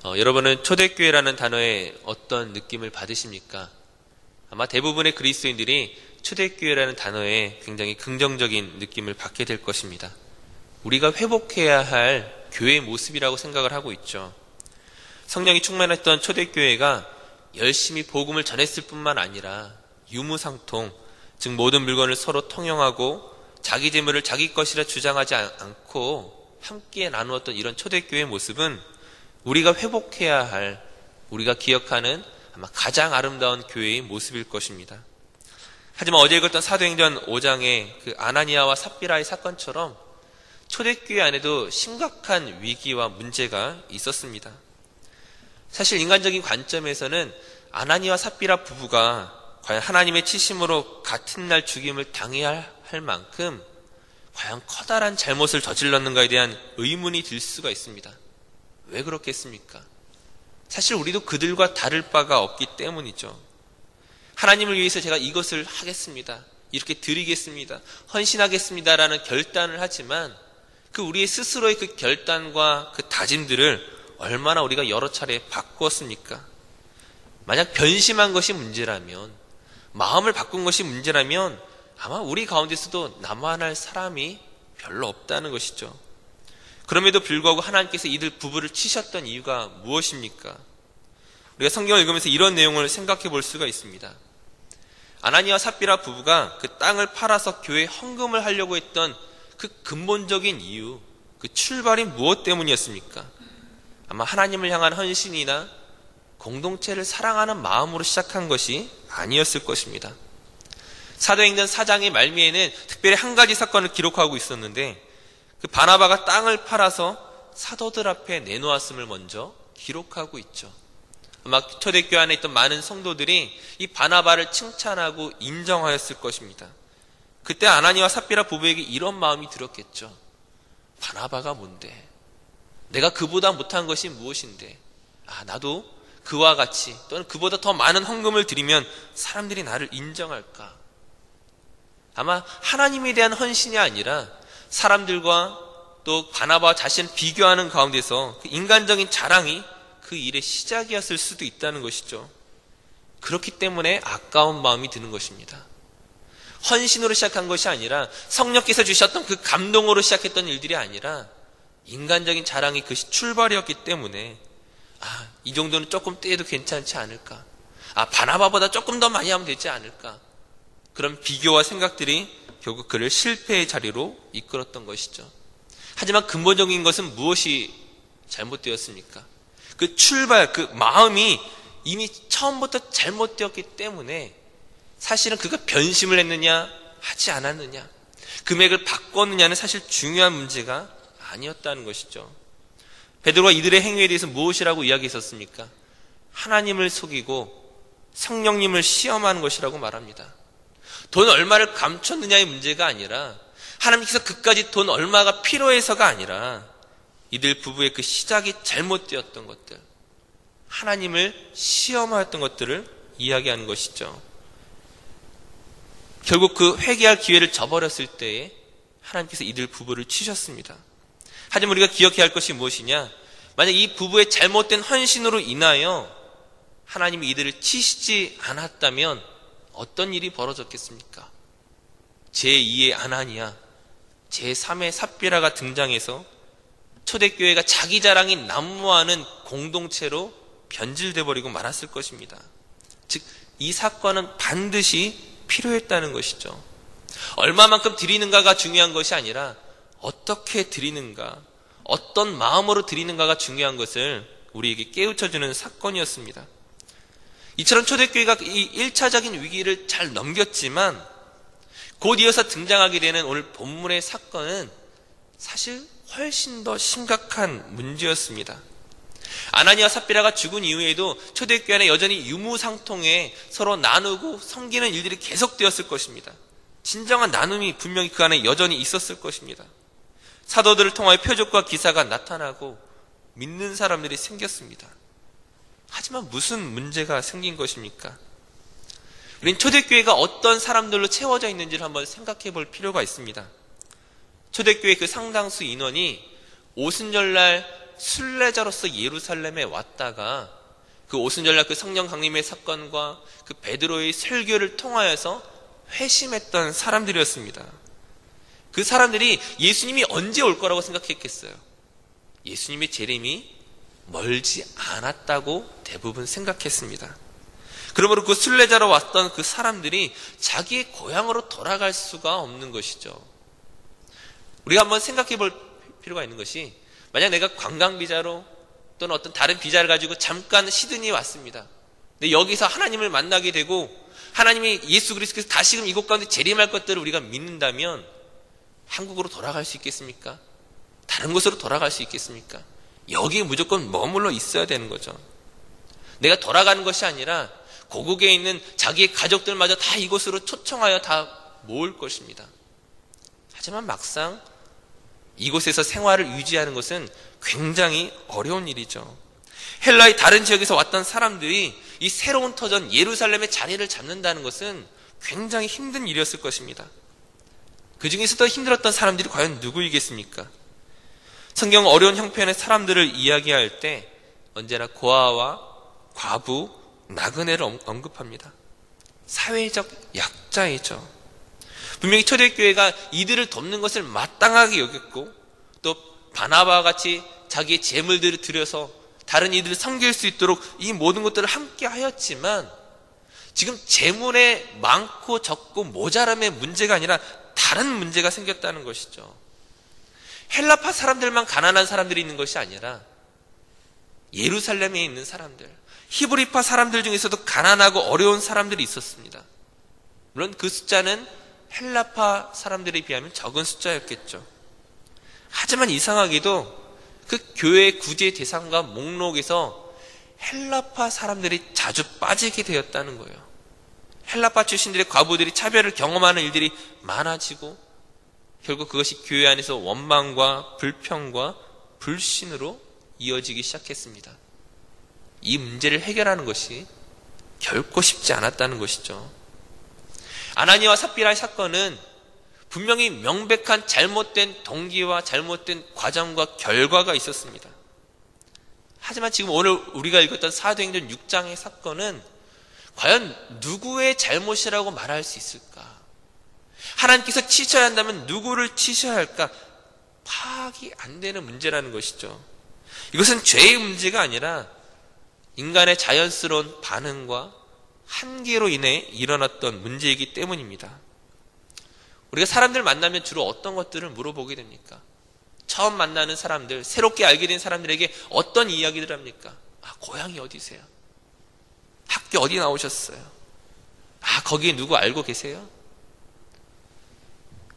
여러분은 초대교회라는 단어에 어떤 느낌을 받으십니까? 아마 대부분의 그리스도인들이 초대교회라는 단어에 굉장히 긍정적인 느낌을 받게 될 것입니다. 우리가 회복해야 할 교회의 모습이라고 생각을 하고 있죠. 성령이 충만했던 초대교회가 열심히 복음을 전했을 뿐만 아니라 유무상통, 즉 모든 물건을 서로 통용하고 자기 재물을 자기 것이라 주장하지 않고 함께 나누었던 이런 초대교회의 모습은 우리가 회복해야 할, 우리가 기억하는 아마 가장 아름다운 교회의 모습일 것입니다. 하지만 어제 읽었던 사도행전 5장의 그 아나니아와 삽비라의 사건처럼 초대교회 안에도 심각한 위기와 문제가 있었습니다. 사실 인간적인 관점에서는 아나니아와 삽비라 부부가 과연 하나님의 치심으로 같은 날 죽임을 당해야 할 만큼 과연 커다란 잘못을 저질렀는가에 대한 의문이 들 수가 있습니다. 왜 그렇겠습니까? 사실 우리도 그들과 다를 바가 없기 때문이죠. 하나님을 위해서 제가 이것을 하겠습니다, 이렇게 드리겠습니다, 헌신하겠습니다라는 결단을 하지만 그 우리의 스스로의 그 결단과 그 다짐들을 얼마나 우리가 여러 차례 바꾸었습니까? 만약 변심한 것이 문제라면, 마음을 바꾼 것이 문제라면 아마 우리 가운데서도 남아날 사람이 별로 없다는 것이죠. 그럼에도 불구하고 하나님께서 이들 부부를 치셨던 이유가 무엇입니까? 우리가 성경을 읽으면서 이런 내용을 생각해 볼 수가 있습니다. 아나니아와 삽비라 부부가 그 땅을 팔아서 교회에 헌금을 하려고 했던 그 근본적인 이유, 그 출발이 무엇 때문이었습니까? 아마 하나님을 향한 헌신이나 공동체를 사랑하는 마음으로 시작한 것이 아니었을 것입니다. 사도행전 4장의 말미에는 특별히 한 가지 사건을 기록하고 있었는데, 그 바나바가 땅을 팔아서 사도들 앞에 내놓았음을 먼저 기록하고 있죠. 아마 초대교회 안에 있던 많은 성도들이 이 바나바를 칭찬하고 인정하였을 것입니다. 그때 아나니아와 삽비라 부부에게 이런 마음이 들었겠죠. 바나바가 뭔데? 내가 그보다 못한 것이 무엇인데? 나도 그와 같이 또는 그보다 더 많은 헌금을 드리면 사람들이 나를 인정할까? 아마 하나님에 대한 헌신이 아니라 사람들과 또 바나바와 자신을 비교하는 가운데서 그 인간적인 자랑이 그 일의 시작이었을 수도 있다는 것이죠. 그렇기 때문에 아까운 마음이 드는 것입니다. 헌신으로 시작한 것이 아니라 성령께서 주셨던 그 감동으로 시작했던 일들이 아니라 인간적인 자랑이 그것이 출발이었기 때문에 이 정도는 조금 떼도 괜찮지 않을까? 바나바보다 조금 더 많이 하면 되지 않을까? 그런 비교와 생각들이 결국 그를 실패의 자리로 이끌었던 것이죠. 하지만 근본적인 것은 무엇이 잘못되었습니까? 그 출발, 그 마음이 이미 처음부터 잘못되었기 때문에 사실은 그가 변심을 했느냐 하지 않았느냐, 금액을 바꿨느냐는 사실 중요한 문제가 아니었다는 것이죠. 베드로가 이들의 행위에 대해서 무엇이라고 이야기했었습니까? 하나님을 속이고 성령님을 시험하는 것이라고 말합니다. 돈 얼마를 감췄느냐의 문제가 아니라, 하나님께서 그까지 돈 얼마가 필요해서가 아니라 이들 부부의 그 시작이 잘못되었던 것들, 하나님을 시험하였던 것들을 이야기하는 것이죠. 결국 그 회개할 기회를 저버렸을 때에 하나님께서 이들 부부를 치셨습니다. 하지만 우리가 기억해야 할 것이 무엇이냐? 만약 이 부부의 잘못된 헌신으로 인하여 하나님이 이들을 치시지 않았다면 어떤 일이 벌어졌겠습니까? 제2의 아나니아, 제3의 삽비라가 등장해서 초대교회가 자기 자랑이 난무하는 공동체로 변질돼 버리고 말았을 것입니다. 즉, 이 사건은 반드시 필요했다는 것이죠. 얼마만큼 드리는가가 중요한 것이 아니라 어떻게 드리는가, 어떤 마음으로 드리는가가 중요한 것을 우리에게 깨우쳐주는 사건이었습니다. 이처럼 초대교회가 이 1차적인 위기를 잘 넘겼지만 곧 이어서 등장하게 되는 오늘 본문의 사건은 사실 훨씬 더 심각한 문제였습니다. 아나니아와 삽비라가 죽은 이후에도 초대교회 안에 여전히 유무상통에 서로 나누고 섬기는 일들이 계속되었을 것입니다. 진정한 나눔이 분명히 그 안에 여전히 있었을 것입니다. 사도들을 통하여 표적과 기사가 나타나고 믿는 사람들이 생겼습니다. 하지만 무슨 문제가 생긴 것입니까? 우린 초대교회가 어떤 사람들로 채워져 있는지를 한번 생각해 볼 필요가 있습니다. 초대교회 그 상당수 인원이 오순절날 순례자로서 예루살렘에 왔다가 그 오순절날 그 성령 강림의 사건과 그 베드로의 설교를 통하여서 회심했던 사람들이었습니다. 그 사람들이 예수님이 언제 올 거라고 생각했겠어요? 예수님의 재림이 멀지 않았다고 대부분 생각했습니다. 그러므로 그 순례자로 왔던 그 사람들이 자기의 고향으로 돌아갈 수가 없는 것이죠. 우리가 한번 생각해 볼 필요가 있는 것이, 만약 내가 관광비자로 또는 어떤 다른 비자를 가지고 잠깐 시드니에 왔습니다. 근데 여기서 하나님을 만나게 되고 하나님이 예수 그리스도께서 다시금 이곳 가운데 재림할 것들을 우리가 믿는다면 한국으로 돌아갈 수 있겠습니까? 다른 곳으로 돌아갈 수 있겠습니까? 여기에 무조건 머물러 있어야 되는 거죠. 내가 돌아가는 것이 아니라 고국에 있는 자기의 가족들마저 다 이곳으로 초청하여 다 모을 것입니다. 하지만 막상 이곳에서 생활을 유지하는 것은 굉장히 어려운 일이죠. 헬라의 다른 지역에서 왔던 사람들이 이 새로운 터전 예루살렘의 자리를 잡는다는 것은 굉장히 힘든 일이었을 것입니다. 그 중에서도 힘들었던 사람들이 과연 누구이겠습니까? 성경 어려운 형편의 사람들을 이야기할 때 언제나 고아와 과부, 나그네를 언급합니다. 사회적 약자이죠. 분명히 초대교회가 이들을 돕는 것을 마땅하게 여겼고 또 바나바와 같이 자기의 재물들을 들여서 다른 이들을 섬길 수 있도록 이 모든 것들을 함께 하였지만 지금 재물의 많고 적고 모자람의 문제가 아니라 다른 문제가 생겼다는 것이죠. 헬라파 사람들만 가난한 사람들이 있는 것이 아니라 예루살렘에 있는 사람들, 히브리파 사람들 중에서도 가난하고 어려운 사람들이 있었습니다. 물론 그 숫자는 헬라파 사람들에 비하면 적은 숫자였겠죠. 하지만 이상하게도 그 교회의 구제 대상과 목록에서 헬라파 사람들이 자주 빠지게 되었다는 거예요. 헬라파 출신들의 과부들이 차별을 경험하는 일들이 많아지고 결국 그것이 교회 안에서 원망과 불평과 불신으로 이어지기 시작했습니다. 이 문제를 해결하는 것이 결코 쉽지 않았다는 것이죠. 아나니와 삽비라의 사건은 분명히 명백한 잘못된 동기와 잘못된 과정과 결과가 있었습니다. 하지만 지금 오늘 우리가 읽었던 사도행전 6장의 사건은 과연 누구의 잘못이라고 말할 수 있을까? 하나님께서 치셔야 한다면 누구를 치셔야 할까? 파악이 안 되는 문제라는 것이죠. 이것은 죄의 문제가 아니라 인간의 자연스러운 반응과 한계로 인해 일어났던 문제이기 때문입니다. 우리가 사람들 만나면 주로 어떤 것들을 물어보게 됩니까? 처음 만나는 사람들, 새롭게 알게 된 사람들에게 어떤 이야기를 합니까? 고향이 어디세요? 학교 어디 나오셨어요? 거기에 누구 알고 계세요?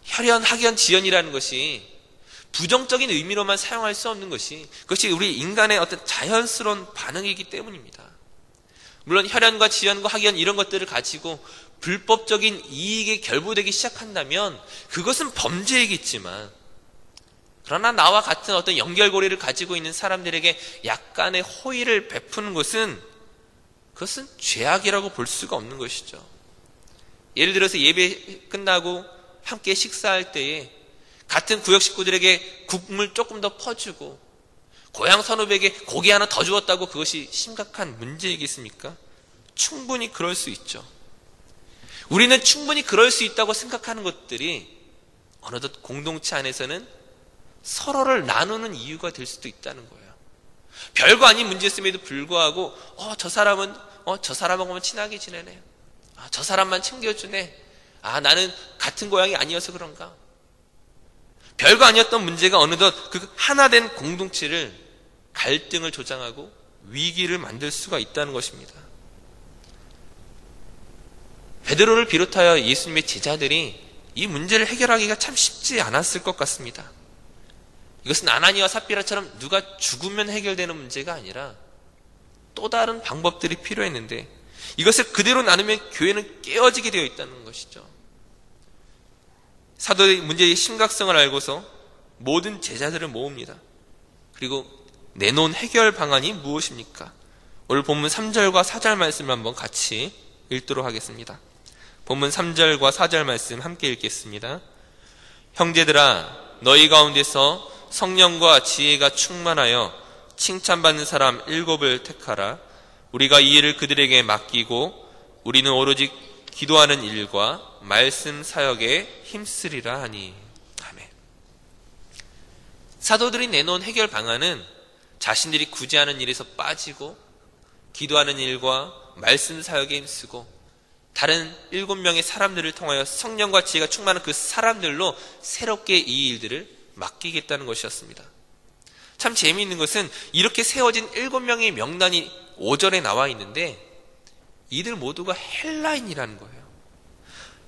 혈연, 학연, 지연이라는 것이 부정적인 의미로만 사용할 수 없는 것이 그것이 우리 인간의 어떤 자연스러운 반응이기 때문입니다. 물론 혈연과 지연과 학연 이런 것들을 가지고 불법적인 이익에 결부되기 시작한다면 그것은 범죄이겠지만 그러나 나와 같은 어떤 연결고리를 가지고 있는 사람들에게 약간의 호의를 베푸는 것은 그것은 죄악이라고 볼 수가 없는 것이죠. 예를 들어서 예배 끝나고 함께 식사할 때에 같은 구역 식구들에게 국물 조금 더 퍼주고 고향 선후배에게 고기 하나 더 주었다고 그것이 심각한 문제이겠습니까? 충분히 그럴 수 있죠. 우리는 충분히 그럴 수 있다고 생각하는 것들이 어느덧 공동체 안에서는 서로를 나누는 이유가 될 수도 있다는 거예요. 별거 아닌 문제였음에도 불구하고 저 사람하고만 친하게 지내네. 저 사람만 챙겨주네. 나는 같은 고향이 아니어서 그런가. 별거 아니었던 문제가 어느덧 그 하나된 공동체를 갈등을 조장하고 위기를 만들 수가 있다는 것입니다. 베드로를 비롯하여 예수님의 제자들이 이 문제를 해결하기가 참 쉽지 않았을 것 같습니다. 이것은 아나니와 삽비라처럼 누가 죽으면 해결되는 문제가 아니라 또 다른 방법들이 필요했는데 이것을 그대로 나누면 교회는 깨어지게 되어 있다는 것이죠. 사도의 문제의 심각성을 알고서 모든 제자들을 모읍니다. 그리고 내놓은 해결 방안이 무엇입니까? 오늘 본문 3절과 4절 말씀을 한번 같이 읽도록 하겠습니다. 본문 3절과 4절 말씀 함께 읽겠습니다. 형제들아, 너희 가운데서 성령과 지혜가 충만하여 칭찬받는 사람 7을 택하라. 우리가 이 일을 그들에게 맡기고 우리는 오로지 기도하는 일과 말씀 사역에 힘쓰리라 하니. 아멘. 사도들이 내놓은 해결 방안은 자신들이 구제하는 일에서 빠지고 기도하는 일과 말씀 사역에 힘쓰고 다른 7명의 사람들을 통하여 성령과 지혜가 충만한 그 사람들로 새롭게 이 일들을 맡기겠다는 것이었습니다. 참 재미있는 것은 이렇게 세워진 7명의 명단이 5절에 나와 있는데 이들 모두가 헬라인이라는 거예요.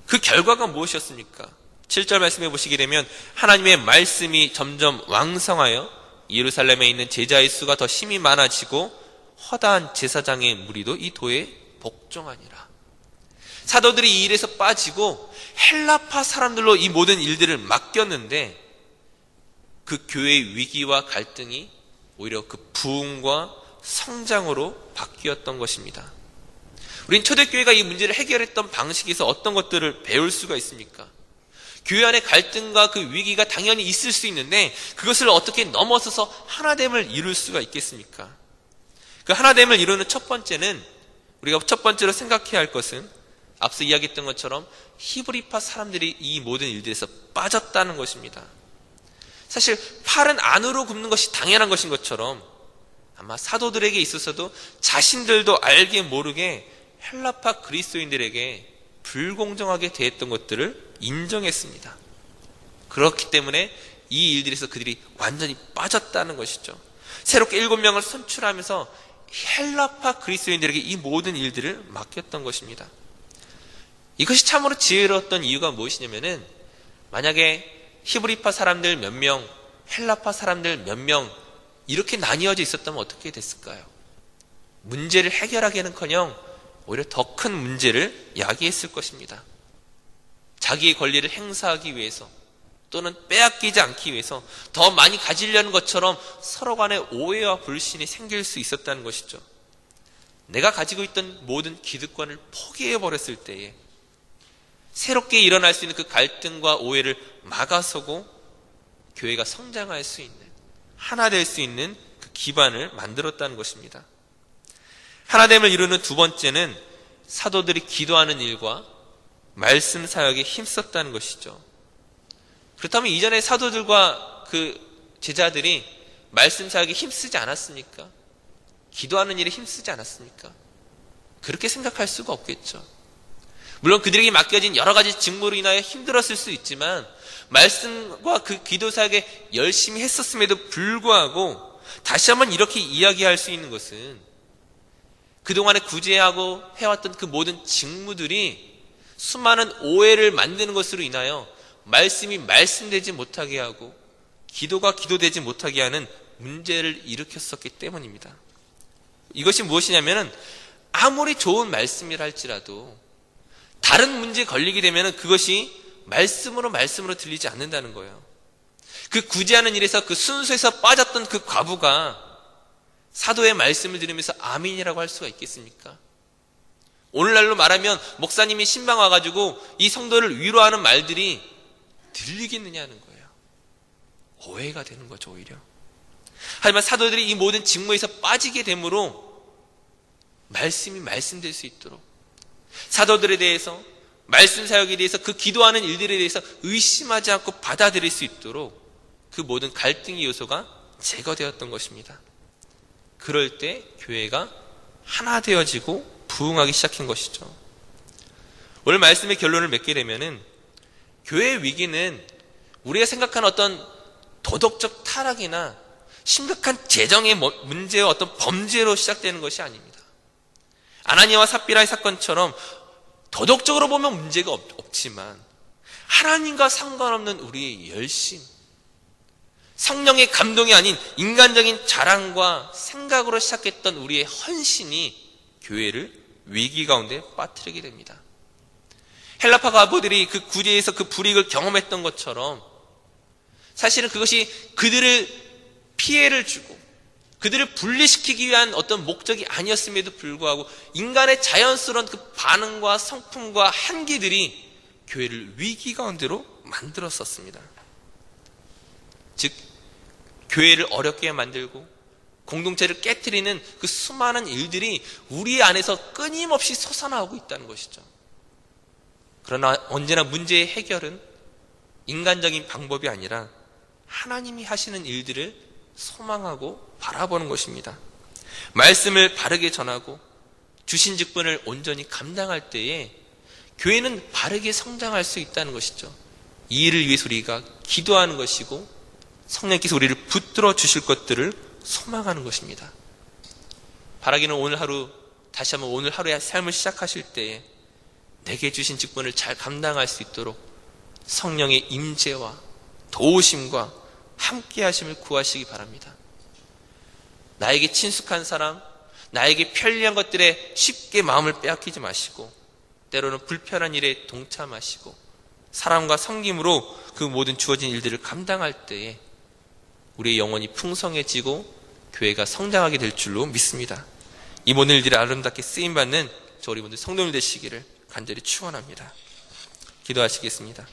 그 결과가 무엇이었습니까? 7절 말씀해 보시게 되면 하나님의 말씀이 점점 왕성하여 예루살렘에 있는 제자의 수가 더 심히 많아지고 허다한 제사장의 무리도 이 도에 복종하니라. 사도들이 이 일에서 빠지고 헬라파 사람들로 이 모든 일들을 맡겼는데 그 교회의 위기와 갈등이 오히려 그 부흥과 성장으로 바뀌었던 것입니다. 우린 초대교회가 이 문제를 해결했던 방식에서 어떤 것들을 배울 수가 있습니까? 교회 안의 갈등과 그 위기가 당연히 있을 수 있는데 그것을 어떻게 넘어서서 하나됨을 이룰 수가 있겠습니까? 그 하나됨을 이루는 첫 번째는 우리가 첫 번째로 생각해야 할 것은 앞서 이야기했던 것처럼 히브리파 사람들이 이 모든 일들에서 빠졌다는 것입니다. 사실 팔은 안으로 굽는 것이 당연한 것인 것처럼 아마 사도들에게 있어서도 자신들도 알게 모르게 헬라파 그리스도인들에게 불공정하게 대했던 것들을 인정했습니다. 그렇기 때문에 이 일들에서 그들이 완전히 빠졌다는 것이죠. 새롭게 7명을 선출하면서 헬라파 그리스도인들에게 이 모든 일들을 맡겼던 것입니다. 이것이 참으로 지혜로웠던 이유가 무엇이냐면은 만약에 히브리파 사람들 몇 명, 헬라파 사람들 몇 명 이렇게 나뉘어져 있었다면 어떻게 됐을까요? 문제를 해결하기는커녕 오히려 더 큰 문제를 야기했을 것입니다. 자기의 권리를 행사하기 위해서 또는 빼앗기지 않기 위해서 더 많이 가지려는 것처럼 서로 간에 오해와 불신이 생길 수 있었다는 것이죠. 내가 가지고 있던 모든 기득권을 포기해버렸을 때에 새롭게 일어날 수 있는 그 갈등과 오해를 막아서고 교회가 성장할 수 있는, 하나 될 수 있는 그 기반을 만들었다는 것입니다. 하나됨을 이루는 두 번째는 사도들이 기도하는 일과 말씀 사역에 힘썼다는 것이죠. 그렇다면 이전에 사도들과 그 제자들이 말씀 사역에 힘쓰지 않았습니까? 기도하는 일에 힘쓰지 않았습니까? 그렇게 생각할 수가 없겠죠. 물론 그들에게 맡겨진 여러 가지 직무로 인하여 힘들었을 수 있지만 말씀과 그 기도 사역에 열심히 했었음에도 불구하고 다시 한번 이렇게 이야기할 수 있는 것은 그동안에 구제하고 해왔던 그 모든 직무들이 수많은 오해를 만드는 것으로 인하여 말씀이 말씀되지 못하게 하고 기도가 기도되지 못하게 하는 문제를 일으켰었기 때문입니다. 이것이 무엇이냐면 아무리 좋은 말씀이라 할지라도 다른 문제에 걸리게 되면 그것이 말씀으로 들리지 않는다는 거예요. 그 구제하는 일에서 그 순수에서 빠졌던 그 과부가 사도의 말씀을 들으면서 아멘이라고 할 수가 있겠습니까? 오늘날로 말하면 목사님이 신방 와가지고 이 성도를 위로하는 말들이 들리겠느냐는 거예요. 오해가 되는 거죠, 오히려. 하지만 사도들이 이 모든 직무에서 빠지게 되므로 말씀이 말씀될 수 있도록 사도들에 대해서 말씀 사역에 대해서 그 기도하는 일들에 대해서 의심하지 않고 받아들일 수 있도록 그 모든 갈등의 요소가 제거되었던 것입니다. 그럴 때 교회가 하나 되어지고 부흥하기 시작한 것이죠. 오늘 말씀의 결론을 맺게 되면은 교회의 위기는 우리가 생각하는 어떤 도덕적 타락이나 심각한 재정의 문제와 어떤 범죄로 시작되는 것이 아닙니다. 아나니아와 삽비라의 사건처럼 도덕적으로 보면 문제가 없지만 하나님과 상관없는 우리의 열심, 성령의 감동이 아닌 인간적인 자랑과 생각으로 시작했던 우리의 헌신이 교회를 위기 가운데 빠뜨리게 됩니다. 헬라파 과부들이 그 구제에서 그 불이익을 경험했던 것처럼 사실은 그것이 그들을 피해를 주고 그들을 분리시키기 위한 어떤 목적이 아니었음에도 불구하고 인간의 자연스러운 그 반응과 성품과 한계들이 교회를 위기 가운데로 만들었었습니다. 즉 교회를 어렵게 만들고 공동체를 깨트리는 그 수많은 일들이 우리 안에서 끊임없이 솟아나오고 있다는 것이죠. 그러나 언제나 문제의 해결은 인간적인 방법이 아니라 하나님이 하시는 일들을 소망하고 바라보는 것입니다. 말씀을 바르게 전하고 주신 직분을 온전히 감당할 때에 교회는 바르게 성장할 수 있다는 것이죠. 이 일을 위해서 우리가 기도하는 것이고 성령께서 우리를 붙들어 주실 것들을 소망하는 것입니다. 바라기는 오늘 하루, 다시 한번 오늘 하루의 삶을 시작하실 때에 내게 주신 직분을 잘 감당할 수 있도록 성령의 임재와 도우심과 함께 하심을 구하시기 바랍니다. 나에게 친숙한 사람, 나에게 편리한 것들에 쉽게 마음을 빼앗기지 마시고 때로는 불편한 일에 동참하시고 사랑과 섬김으로 그 모든 주어진 일들을 감당할 때에 우리의 영혼이 풍성해지고 교회가 성장하게 될 줄로 믿습니다. 이 모든 일들이 아름답게 쓰임받는 저 우리 모두 성도들 되시기를 간절히 축원합니다. 기도하시겠습니다.